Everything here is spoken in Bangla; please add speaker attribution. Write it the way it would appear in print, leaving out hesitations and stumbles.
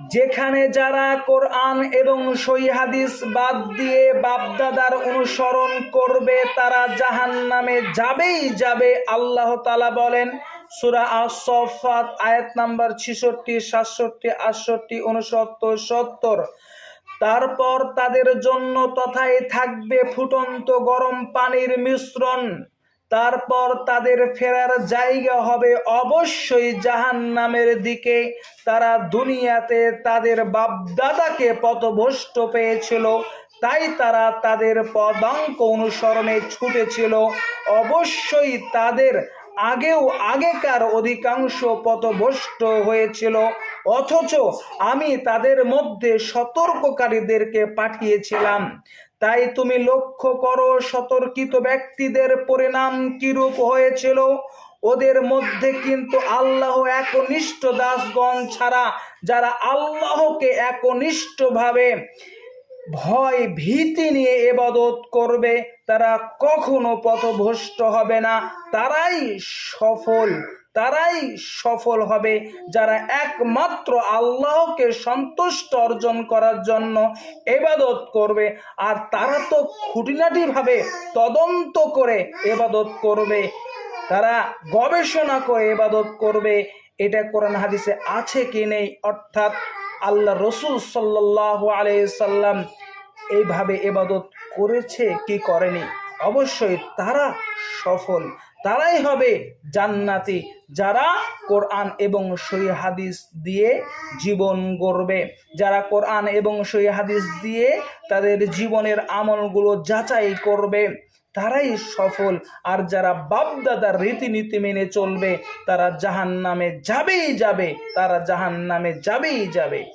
Speaker 1: যেখানে যারা কোরআন এবং সহিহ হাদিস বাদ দিয়ে বাপদাদার অনুসরণ করবে তারা জাহান্নামে যাবেই যাবে। আল্লাহ তাআলা বলেন সূরা আস-সাফফাত আয়াত নাম্বার 66, 67, 68, 69, 70। তারপর তাদের জন্য তথায় থাকবে ফুটন্ত গরম পানির মিশ্রণ। তারপর তাদের ফেরার জায়গা হবে অবশ্যই জাহান্নামের দিকে। তারা দুনিয়াতে তাদের বাপদাদাকে পথভ্রষ্ট পেয়েছিল, তাই তারা তাদের পদাঙ্ক অনুসরণে ছুটেছিল। অবশ্যই তাদের আগেকার অধিকাংশ পথভ্রষ্ট হয়েছিল, অথচ আমি তাদের মধ্যে সতর্ককারীদেরকে পাঠিয়েছিলাম। তাই তুমি লক্ষ্য করো সতর্কিত ব্যক্তিদের পরিণাম কিরূপ হয়েছিল। ওদের মধ্যে কিন্তু আল্লাহ একনিষ্ঠ দাসগণ ছাড়া যারা আল্লাহকে একনিষ্ঠভাবে ভয় ভীতি নিয়ে ইবাদত করবে তারা কখনো পথভ্রষ্ট হবে না। তারাই সফল হবে যারা একমাত্র আল্লাহকে সন্তুষ্ট অর্জন করার জন্য ইবাদত করবে। আর তারা তো খুঁটিনাটিভাবে তদন্ত করে ইবাদত করবে, তারা গবেষণা করে ইবাদত করবে এটা কোরআন হাদিসে আছে কি নেই, অর্থাৎ আল্লাহ রসুল সাল্লাল্লাহু আলাইহি সাল্লাম এইভাবে ইবাদত করেছে কি করেনি। অবশ্যই তারা সফল, তারাই হবে জান্নাতি যারা কোরআন এবং সহিহ হাদিস দিয়ে জীবন গড়বে, যারা কোরআন এবং সহিহ হাদিস দিয়ে তাদের জীবনের আমলগুলো যাচাই করবে, তারাই সফল। আর যারা বাপদাদার রীতিনীতি মেনে চলবে তারা জাহান্নামে যাবেই যাবে, তারা জাহান্নামে যাবেই যাবে।